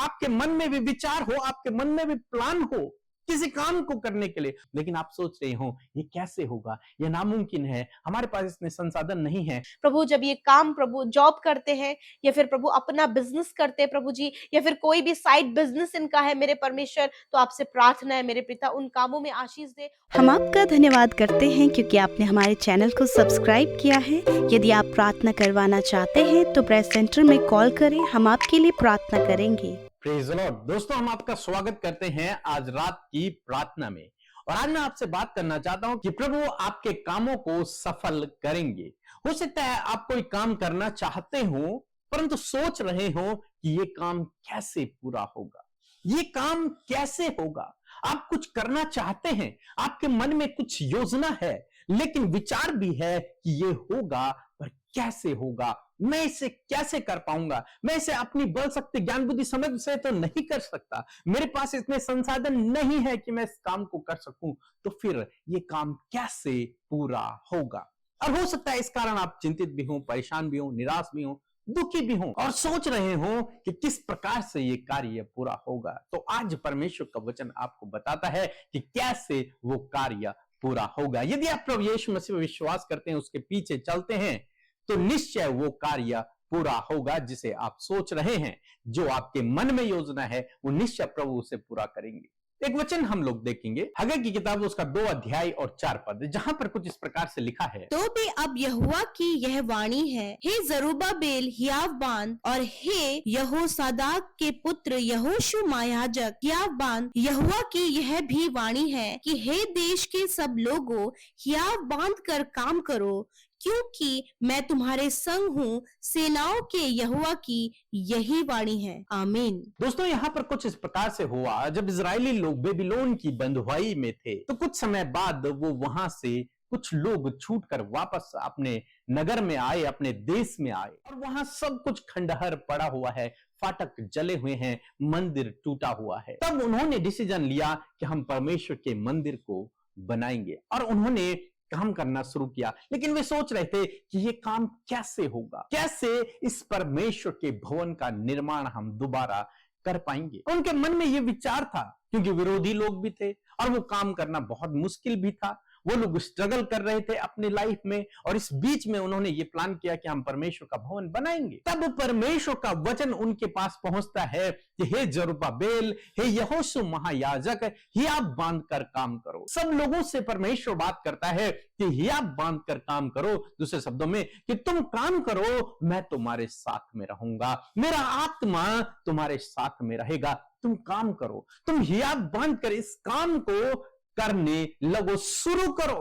आपके मन में भी विचार हो, आपके मन में भी प्लान हो किसी काम को करने के लिए, लेकिन आप सोच रहे हो ये कैसे होगा, ये नामुमकिन है, हमारे पास इतने संसाधन नहीं है। प्रभु जब ये काम प्रभु जॉब करते हैं या फिर प्रभु अपना बिजनेस करते हैं प्रभु जी, या फिर कोई भी साइड बिजनेस इनका है मेरे परमेश्वर, तो आपसे प्रार्थना है मेरे पिता उन कामों में आशीष दे। हम आपका धन्यवाद करते हैं क्योंकि आपने हमारे चैनल को सब्सक्राइब किया है। यदि आप प्रार्थना करवाना चाहते हैं तो प्रेस सेंटर में कॉल करें, हम आपके लिए प्रार्थना करेंगे। Praise the Lord. दोस्तों, हम आपका स्वागत करते हैं आज रात की प्रार्थना में, और आज मैं आपसे बात करना चाहता हूं कि प्रभु आपके कामों को सफल करेंगे। हो सकता है आप कोई काम करना चाहते हो परंतु सोच रहे हो कि ये काम कैसे पूरा होगा, ये काम कैसे होगा। आप कुछ करना चाहते हैं, आपके मन में कुछ योजना है, लेकिन विचार भी है कि ये होगा पर कैसे होगा, मैं इसे कैसे कर पाऊंगा, मैं इसे अपनी बल शक्ति ज्ञान बुद्धि समझ से तो नहीं कर सकता, मेरे पास इतने संसाधन नहीं है कि मैं इस काम को कर सकूं, तो फिर ये काम कैसे पूरा होगा। और हो सकता है इस कारण आप चिंतित भी हो, परेशान भी हो, निराश भी हो, दुखी भी हो और सोच रहे हो कि किस प्रकार से ये कार्य पूरा होगा। तो आज परमेश्वर का वचन आपको बताता है कि कैसे वो कार्य पूरा होगा। यदि आप प्रभु यीशु मसीह में विश्वास करते हैं, उसके पीछे चलते हैं, तो निश्चय वो कार्य पूरा होगा जिसे आप सोच रहे हैं। जो आपके मन में योजना है वो निश्चय प्रभु उसे पूरा करेंगे। एक वचन हम लोग देखेंगे हग्गई की किताब उसका 2 अध्याय और 4 पद, जहां पर कुछ इस प्रकार से लिखा है। तो भी अब यहोवा की यह वाणी है, हे जरुब्बाबेल हियावबान और हे यहोसादाक के पुत्र यहोशू महायाजक हियावबान, यहोवा की यह भी वाणी है कि हे देश के सब लोगों, हियाव बांध कर काम करो, क्योंकि मैं तुम्हारे संग हूँ, सेनाओं के यहोवा की यही वाणी है। आमीन। दोस्तों, यहाँ पर कुछ इस प्रकार से हुआ, जब इजरायली लोग बेबीलोन की बंधुआई में थे तो कुछ समय बाद वो वहां से कुछ लोग छूटकर वापस अपने नगर में आए, अपने देश में आए, और वहां सब कुछ खंडहर पड़ा हुआ है, फाटक जले हुए हैं, मंदिर टूटा हुआ है। तब उन्होंने डिसीजन लिया कि हम परमेश्वर के मंदिर को बनाएंगे, और उन्होंने काम करना शुरू किया। लेकिन वे सोच रहे थे कि ये काम कैसे होगा, कैसे इस परमेश्वर के भवन का निर्माण हम दोबारा कर पाएंगे। उनके मन में ये विचार था, क्योंकि विरोधी लोग भी थे और वो काम करना बहुत मुश्किल भी था। वो लोग स्ट्रगल कर रहे थे अपनी लाइफ में, और इस बीच में उन्होंने ये प्लान किया कि हम परमेश्वर का भवन बनाएंगे। तब परमेश्वर का वचन उनके पास पहुंचता है कि हे जरुब्बाबेल, हे यहोशू महायाजक, हियाव बांध कर काम करो। सब लोगों से परमेश्वर बात करता है कि हियाव बांध कर काम करो, दूसरे शब्दों में कि तुम काम करो, मैं तुम्हारे साथ में रहूंगा, मेरा आत्मा तुम्हारे साथ में रहेगा, तुम काम करो, तुम हियाव बांध कर इस काम को करने लगो, शुरू करो,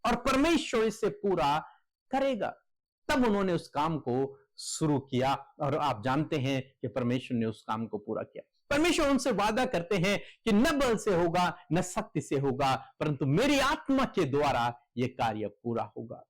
और परमेश्वर इसे पूरा करेगा। तब उन्होंने उस काम को शुरू किया, और आप जानते हैं कि परमेश्वर ने उस काम को पूरा किया। परमेश्वर उनसे वादा करते हैं कि न बल से होगा, न शक्ति से होगा, परंतु मेरी आत्मा के द्वारा यह कार्य पूरा होगा।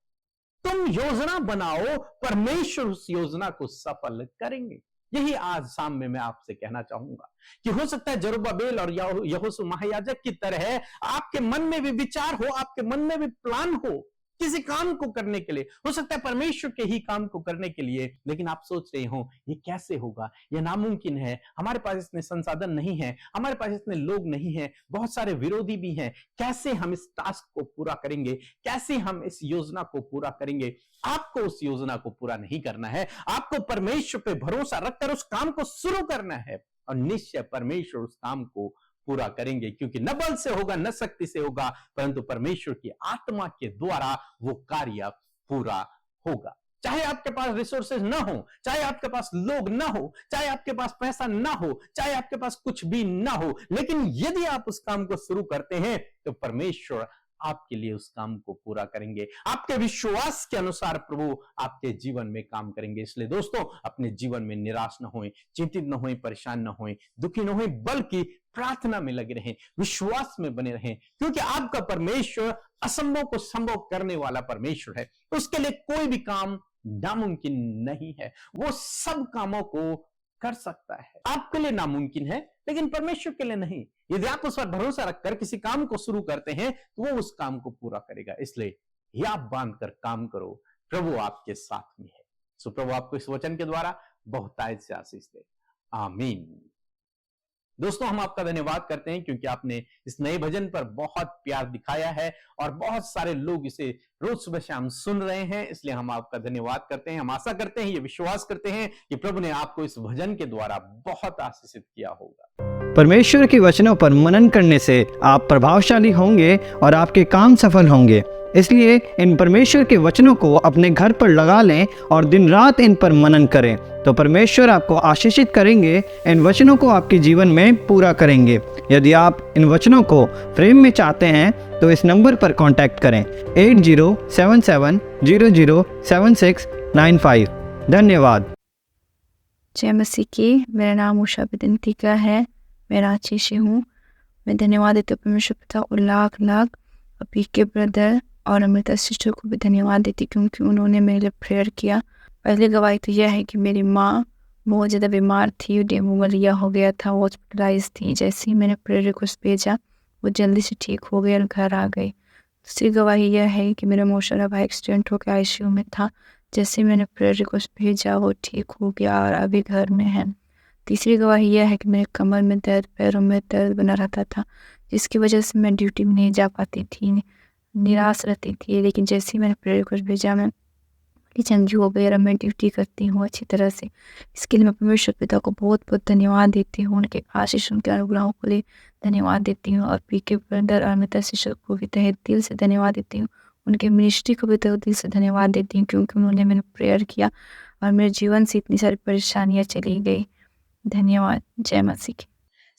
तुम योजना बनाओ, परमेश्वर उस योजना को सफल करेंगे। यही आज शाम में मैं आपसे कहना चाहूंगा कि हो सकता है जरुब्बाबेल और यहोशू महायाजक की तरह आपके मन में भी विचार हो, आपके मन में भी प्लान हो किसी काम को करने के लिए, हो सकता है परमेश्वर के ही काम को करने के लिए, लेकिन आप सोच रहे हो ये कैसे होगा, ये नामुमकिन है, हमारे पास इतने संसाधन नहीं है, हमारे पास इतने लोग नहीं है, बहुत सारे विरोधी भी हैं, कैसे हम इस टास्क को पूरा करेंगे, कैसे हम इस योजना को पूरा करेंगे। आपको उस योजना को पूरा नहीं करना है, आपको परमेश्वर पे भरोसा रखकर उस काम को शुरू करना है, और निश्चय परमेश्वर उस काम को पूरा करेंगे, क्योंकि न बल से होगा, न शक्ति से होगा, परंतु परमेश्वर की आत्मा के द्वारा वो कार्य पूरा होगा। चाहे आपके पास रिसोर्सेज ना हो, चाहे आपके पास लोग ना हो, चाहे आपके पास पैसा ना हो, चाहे आपके पास कुछ भी ना हो, लेकिन यदि आप उस काम को शुरू करते हैं तो परमेश्वर आपके लिए उस काम को पूरा करेंगे। आपके विश्वास के अनुसार प्रभु आपके जीवन में काम करेंगे। इसलिए दोस्तों, अपने जीवन में निराश न होएं, चिंतित न होएं, परेशान न होएं, दुखी न होएं, बल्कि प्रार्थना में लगे रहें, विश्वास में बने रहें, क्योंकि आपका परमेश्वर असंभव को संभव करने वाला परमेश्वर है। उसके लिए कोई भी काम नामुमकिन नहीं है, वो सब कामों को कर सकता है। आपके लिए नामुमकिन है, लेकिन परमेश्वर के लिए नहीं। यदि आप उस पर भरोसा रखकर किसी काम को शुरू करते हैं तो वो उस काम को पूरा करेगा। इसलिए हियाव बांध कर काम करो, प्रभु आपके साथ में है। सो प्रभु आपको इस वचन के द्वारा बहुतायत से आशीष दे। आमीन। दोस्तों, हम आपका धन्यवाद करते हैं क्योंकि आपने इस नए भजन पर बहुत प्यार दिखाया है और बहुत सारे लोग इसे रोज सुबह शाम सुन रहे हैं, इसलिए हम आपका धन्यवाद करते हैं। हम आशा करते हैं, ये विश्वास करते हैं कि प्रभु ने आपको इस भजन के द्वारा बहुत आशीषित किया होगा। परमेश्वर के वचनों पर मनन करने से आप प्रभावशाली होंगे और आपके काम सफल होंगे। इसलिए इन परमेश्वर के वचनों को अपने घर पर लगा लें और दिन रात इन पर मनन करें, तो परमेश्वर आपको आशीषित करेंगे, इन वचनों को आपके जीवन में पूरा करेंगे। यदि आप इन वचनों को फ्रेम में चाहते हैं तो इस नंबर पर कांटेक्ट करें 8077007695। धन्यवाद। जय मसीह की। मेरा नाम उषा बिदंतिका है। मैं रांची से हूँ। मैं धन्यवाद देती हूँ परमेश्वर पिता और लाख लाख अभी के ब्रदर और अमृता सिस्टर को भी धन्यवाद देती क्योंकि उन्होंने मेरे लिए प्रेयर किया। पहली गवाही तो यह है कि मेरी माँ बहुत ज़्यादा बीमार थी, डेंगू मलेरिया हो गया था, वो हॉस्पिटलाइज थी। जैसे ही मैंने प्रेयर रिक्वेस्ट भेजा वो जल्दी से ठीक हो गई और घर आ गई। दूसरी गवाही यह है कि मेरा मौसारा भाई एक्सीडेंट होकर आईसीयू में था। जैसे मैंने प्रेयर रिक्वेस्ट भेजा वो ठीक हो गया और अभी घर में है। तीसरी गवाही यह है कि मेरे कमर में दर्द, पैरों में दर्द बना रहता था, जिसकी वजह से मैं ड्यूटी में नहीं जा पाती थी, निराश रहती थी। लेकिन जैसे ही मैंने प्रेयर रिक्वेस्ट भेजा मैं चंगी हो गई और मैं ड्यूटी करती हूँ अच्छी तरह से। इसके लिए मैं परमेश्वर पिता को बहुत बहुत धन्यवाद देती हूँ, उनके आशीष, उनके अनुग्रहों के लिए धन्यवाद देती हूँ। और पी के ब्रदर और अमिता शिक्षक को भी तहे दिल से धन्यवाद देती हूँ। उनके मिनिस्ट्री को भी तहे दिल से धन्यवाद देती हूँ क्योंकि उन्होंने मैंने प्रेयर किया और मेरे जीवन से इतनी सारी परेशानियाँ चली गई। धन्यवाद। जय मसीह की।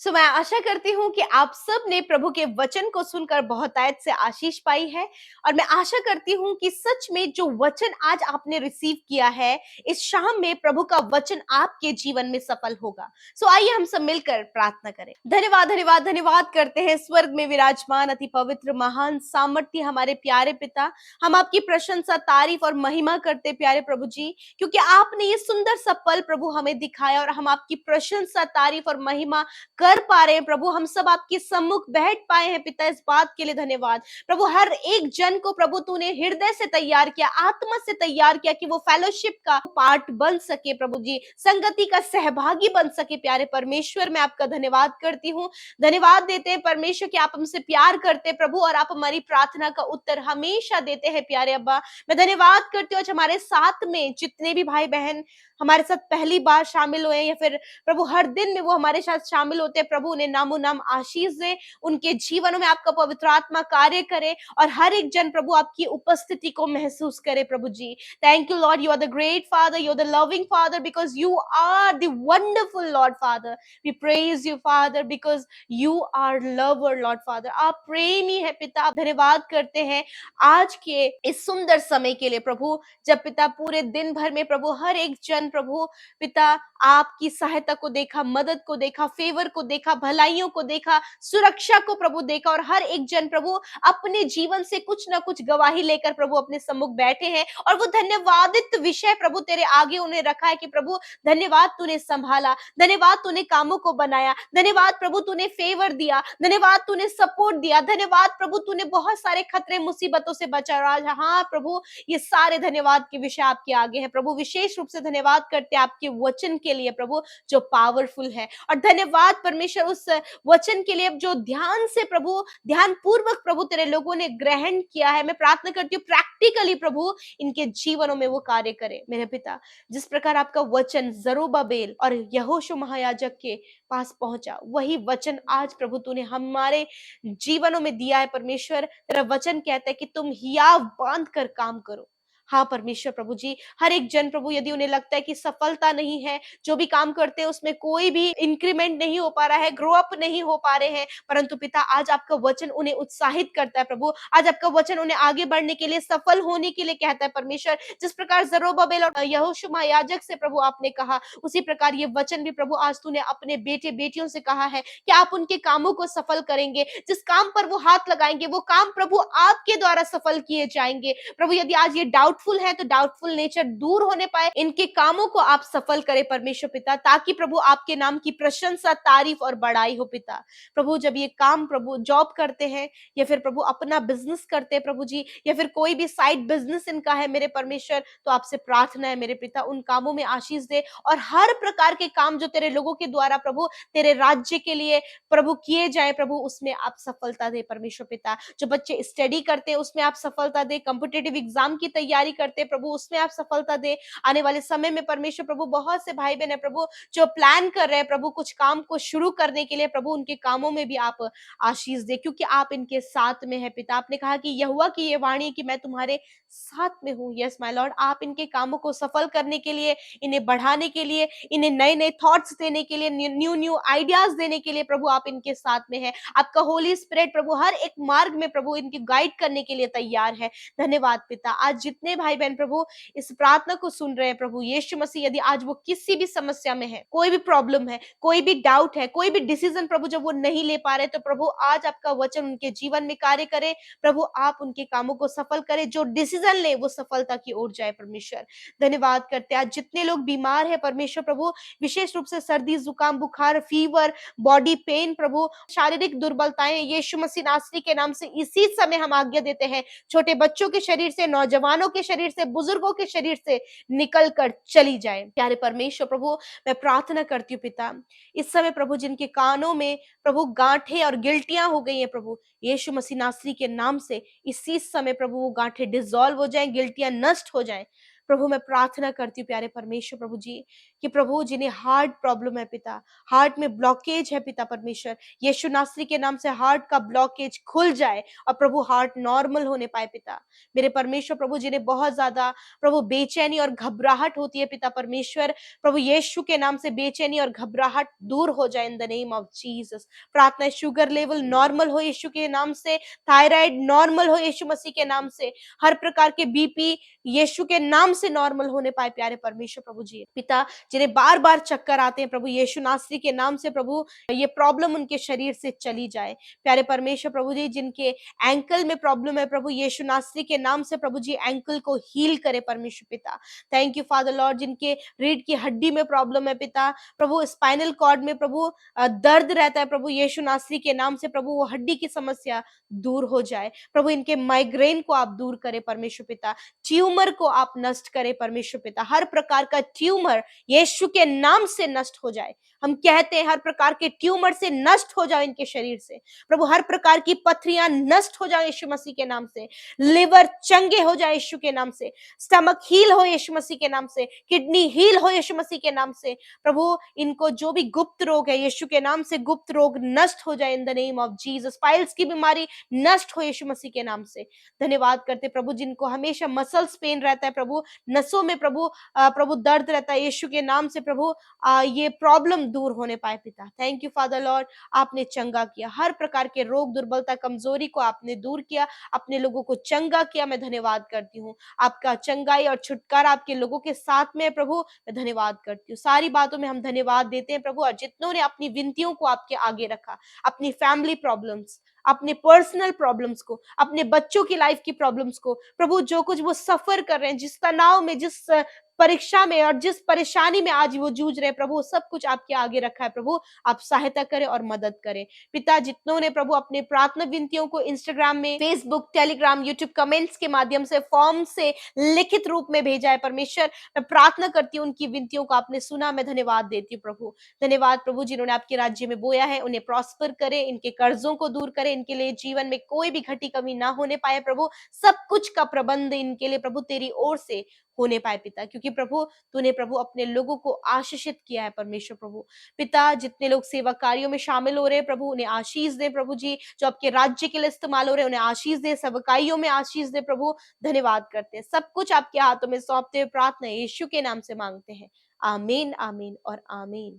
सो मैं आशा करती हूँ कि आप सब ने प्रभु के वचन को सुनकर बहुतायत से आशीष पाई है और मैं आशा करती हूँ कि सच में जो वचन आज आपने रिसीव किया है, इस शाम में प्रभु का वचन आपके जीवन में सफल होगा। सो आइए हम सब मिलकर प्रार्थना करें। धन्यवाद धन्यवाद धन्यवाद करते हैं स्वर्ग में विराजमान अति पवित्र महान सामर्थ्य हमारे प्यारे पिता। हम आपकी प्रशंसा, तारीफ और महिमा करते प्यारे प्रभु जी, क्योंकि आपने ये सुंदर सा पल प्रभु हमें दिखाया और हम आपकी प्रशंसा, तारीफ और महिमा कर पा रहे हैं। प्रभु हम सब आपके सम्मुख बैठ पाए हैं पिता, इस बात के लिए धन्यवाद। प्रभु हर एक जन को प्रभु तूने हृदय से तैयार किया, आत्मा से तैयार किया कि वो फेलोशिप का पार्ट बन सके, प्रभु जी संगति का सहभागी बन सके। प्यारे परमेश्वर मैं आपका धन्यवाद करती हूँ, धन्यवाद देते हैं परमेश्वर कि आप हमसे प्यार करते प्रभु और आप हमारी प्रार्थना का उत्तर हमेशा देते हैं। प्यारे अब्बा मैं धन्यवाद करती हूँ आज हमारे साथ में जितने भी भाई बहन हमारे साथ पहली बार शामिल हुए या फिर प्रभु हर दिन में वो हमारे साथ शामिल होते हैं, प्रभु उन्हें नामो नाम आशीष दे, उनके जीवनों में आपका पवित्र आत्मा कार्य करे और हर एक जन प्रभु आपकी उपस्थिति को महसूस करे। प्रभु जी thank you lord, you are the great father, you are the loving father because you are the wonderful lord father. We praise you father because you are lover lord father. आप प्रेमी है पिता। आप धन्यवाद करते हैं आज के इस सुंदर समय के लिए प्रभु, जब पिता पूरे दिन भर में प्रभु हर एक जन प्रभु पिता आपकी सहायता को देखा, मदद को देखा, फेवर को देखा, भलाइयों को देखा, सुरक्षा को प्रभु देखा और हर एक जन प्रभु अपने जीवन से कुछ ना कुछ गवाही लेकर प्रभु अपने सम्मुख बैठे हैं और वो धन्यवादित विषय प्रभु तेरे आगे उन्हें रखा है कि प्रभु धन्यवाद तूने संभाला, धन्यवाद तूने कामों को बनाया, धन्यवाद प्रभु तूने फेवर दिया, धन्यवाद तूने सपोर्ट दिया, धन्यवाद प्रभु तूने बहुत सारे खतरे मुसीबतों से बचा। हाँ प्रभु ये सारे धन्यवाद के विषय आपके आगे है प्रभु। विशेष रूप से धन्यवाद करते हैं आपके वचन के लिए प्रभु जो पावरफुल है और धन्यवाद परमेश्वर उस वचन के लिए जो ध्यान से प्रभु, ध्यान पूर्वक प्रभु तेरे लोगों ने ग्रहण किया है। मैं प्रार्थना करती हूँ प्रैक्टिकली प्रभु इनके जीवनों में वो कार्य करे मेरे पिता। जिस प्रकार आपका वचन जरुब्बाबेल और यहोशू महायाजक के पास पहुंचा, वही वचन आज प्रभु तूने हमारे जीवनों में दिया है परमेश्वर। तेरा वचन कहता है कि तुम हियाव बांध कर काम करो। हाँ परमेश्वर प्रभु जी हर एक जन प्रभु यदि उन्हें लगता है कि सफलता नहीं है, जो भी काम करते हैं उसमें कोई भी इंक्रीमेंट नहीं हो पा रहा है, ग्रो अप नहीं हो पा रहे हैं, परंतु पिता आज आपका वचन उन्हें उत्साहित करता है प्रभु। आज आपका वचन उन्हें आगे बढ़ने के लिए, सफल होने के लिए कहता है परमेश्वर। जिस प्रकार जरुब्बाबेल और यहोशू महायाजक से प्रभु आपने कहा, उसी प्रकार ये वचन भी प्रभु आज तूने अपने बेटे बेटियों से कहा है कि आप उनके कामों को सफल करेंगे। जिस काम पर वो हाथ लगाएंगे वो काम प्रभु आपके द्वारा सफल किए जाएंगे प्रभु। यदि आज ये डाउट डाउटफुल है तो डाउटफुल नेचर दूर होने पाए, इनके कामों को आप सफल करें परमेश्वर पिता, ताकि प्रभु आपके नाम की प्रशंसा, तारीफ और बड़ाई हो पिता। प्रभु जब ये काम प्रभु जॉब करते हैं या फिर प्रभु अपना बिजनेस करते हैं प्रभु जी, या फिर कोई भी साइड बिजनेस इनका है मेरे परमेश्वर, तो आपसे प्रार्थना है मेरे पिता उन कामों में आशीष दे, और हर प्रकार के काम जो तेरे लोगों के द्वारा प्रभु तेरे राज्य के लिए प्रभु किए जाए प्रभु, उसमें आप सफलता दे परमेश्वर पिता। जो बच्चे स्टडी करते हैं उसमें आप सफलता दे, कॉम्पिटिटिव एग्जाम की तैयारी करते हैं प्रभु उसमें आप सफलता दे। आने वाले समय में परमेश्वर प्रभु बहुत से भाई बहन है प्रभु जो प्लान कर रहे हैं प्रभु कुछ काम को शुरू करने के लिए प्रभु, उनके कामों में भी आप आशीष दे, क्योंकि आप इनके साथ में है पिता। आपने कहा कि यहोवा की ये वाणी है कि मैं तुम्हारे साथ में हूँ। यस माय लॉर्ड, आप इनके कामों को सफल करने के लिए, इन्हें बढ़ाने के लिए, इन्हें नए नए थॉट्स देने के लिए, न्यू न्यू आइडियाज देने के लिए प्रभु आप इनके साथ में है। आपका होली स्पिरिट प्रभु हर एक मार्ग में प्रभु इनकी गाइड करने के लिए तैयार है। धन्यवाद पिता। आज जितने भाई बहन प्रभु इस प्रार्थना को सुन रहे हैं प्रभु यीशु मसीह, यदि आज वो किसी भी समस्या में है, कोई भी प्रॉब्लम है, कोई भी डाउट है, कोई भी डिसीजन प्रभु जब वो नहीं ले पा रहे, तो प्रभु आज आपका वचन उनके जीवन में कार्य करे प्रभु, आप उनके कामों को सफल करें, जो डिसीजन ले वो सफलता की ओर जाए परमेश्वर। धन्यवाद करते हैं। आज जितने लोग बीमार है परमेश्वर प्रभु, विशेष रूप से सर्दी जुकाम बुखार फीवर बॉडी पेन प्रभु शारीरिक दुर्बलताएं, यीशु मसीह नासरी के नाम से इसी समय हम आज्ञा देते हैं, छोटे बच्चों के शरीर से, नौजवानों के शरीर से, बुजुर्गों के शरीर से निकल कर चली जाए। प्यारे परमेश्वर प्रभु मैं प्रार्थना करती हूँ पिता, इस समय प्रभु जिनके कानों में प्रभु गांठें और गिल्टियां हो गई हैं प्रभु, यीशु मसीह नासरी के नाम से इसी समय प्रभु वो गांठें डिसॉल्व हो जाएं, गिल्टियां नष्ट हो जाएं। प्रभु मैं प्रार्थना करती हूँ प्यारे परमेश्वर प्रभु जी कि प्रभु जिन्हें हार्ट प्रॉब्लम है पिता, हार्ट में ब्लॉकेज है पिता परमेश्वर, यीशु नासरी के नाम से हार्ट का ब्लॉकेज खुल जाए और प्रभु हार्ट नॉर्मल होने पाए पिता। मेरे परमेश्वर प्रभु जिन्हें बहुत ज्यादा प्रभु बेचैनी और घबराहट होती है पिता परमेश्वर, प्रभु यीशु के नाम से बेचैनी और घबराहट दूर हो जाए in the name of Jesus. प्रार्थना शुगर लेवल नॉर्मल हो यीशु के नाम से, थायराइड नॉर्मल हो यीशु मसीह के नाम से, हर प्रकार के बीपी यीशु के नाम से नॉर्मल होने पाए प्यारे परमेश्वर प्रभु जी। पिता जिन्हें बार बार चक्कर आते हैं प्रभु यीशु नासरी के नाम से प्रभु ये प्रॉब्लम उनके शरीर से चली जाए। प्यारे परमेश्वर प्रभु जी जिनके एंकल में प्रॉब्लम है प्रभु यीशु नासरी के नाम से प्रभु जी एंकल को हील करे परमेश्वर पिता। थैंक यू फादर लॉर्ड, जिनके रीढ़ की हड्डी में प्रॉब्लम है पिता, प्रभु स्पाइनल कॉर्ड में प्रभु दर्द रहता है प्रभु यीशु नासरी के नाम से प्रभु वो हड्डी की समस्या दूर हो जाए प्रभु, इनके माइग्रेन को आप दूर करें परमेश्वर पिता, ट्यूमर को आप नष्ट करें परमेश्वर पिता, हर प्रकार का ट्यूमर यीशु के नाम से नष्ट हो जाए। हम कहते हैं हर प्रकार के ट्यूमर से नष्ट हो जाए इनके शरीर से प्रभु, हर प्रकार की पथरियां नष्ट हो जाए यीशु मसीह के नाम से, लिवर चंगे हो जाए यीशु के नाम से, स्टमक हील हो यीशु मसीह के नाम से, किडनी हील हो यीशु मसीह के नाम से प्रभु, इनको जो भी गुप्त रोग है यीशु के नाम से गुप्त रोग नष्ट हो जाए in the name of Jesus, piles की बीमारी नष्ट हो यीशु मसीह के नाम से। धन्यवाद करते प्रभु जिनको हमेशा मसल्स पेन रहता है प्रभु, नसों में प्रभु दर्द रहता है यीशु के नाम से प्रभु ये प्रॉब्लम दूर होने पाए पिता। थैंक यू फादर लॉर्ड, आपने चंगा किया, हर प्रकार के रोग दुर्बलता कमजोरी को आपने दूर किया, अपने लोगों को चंगा किया। मैं धन्यवाद करती हूँ, आपका चंगाई और छुटकारा आपके लोगों के साथ में है प्रभु, मैं धन्यवाद करती हूँ। सारी बातों में हम धन्यवाद देते हैं प्रभु, और जितनों ने अपनी विनतियों को आपके आगे रखा, अपनी फैमिली प्रॉब्लम्स, अपने पर्सनल प्रॉब्लम्स को, अपने बच्चों की लाइफ की प्रॉब्लम्स को प्रभु, जो कुछ वो सफर कर रहे हैं, जिस तनाव में, जिस परीक्षा में और जिस परेशानी में आज वो जूझ रहे हैं प्रभु, सब कुछ आपके आगे रखा है प्रभु, आप सहायता करें और मदद करें पिता। जितनों ने प्रभु अपने प्रार्थना विनतियों को इंस्टाग्राम में, फेसबुक, टेलीग्राम, यूट्यूब कमेंट्स के माध्यम से, फॉर्म से लिखित रूप में भेजा है परमेश्वर, मैं प्रार्थना करती हूँ उनकी विनतियों को आपने सुना, मैं धन्यवाद देती हूँ प्रभु। धन्यवाद प्रभु, जिन्होंने आपके राज्य में बोया है उन्हें प्रॉस्पर करें, इनके कर्जों को दूर करें, इनके लिए जीवन में कोई भी घटी कमी ना होने पाए प्रभु, सब कुछ का प्रबंध इनके लिए प्रभु तेरी ओर से होने पाए पिता, क्योंकि प्रभु तूने प्रभु अपने लोगों को आशीषित किया है परमेश्वर प्रभु। पिता जितने लोग सेवा कार्यों में शामिल हो रहे हैं प्रभु, उन्हें आशीष दे प्रभु जी, जो आपके राज्य के लिए इस्तेमाल हो रहे हैं उन्हें आशीष दे, सेवकाइयों में आशीष दे प्रभु। धन्यवाद करते हैं, सब कुछ आपके हाथों में सौंपते हुए प्रार्थना यीशु के नाम से मांगते हैं, आमीन, आमीन और आमीन।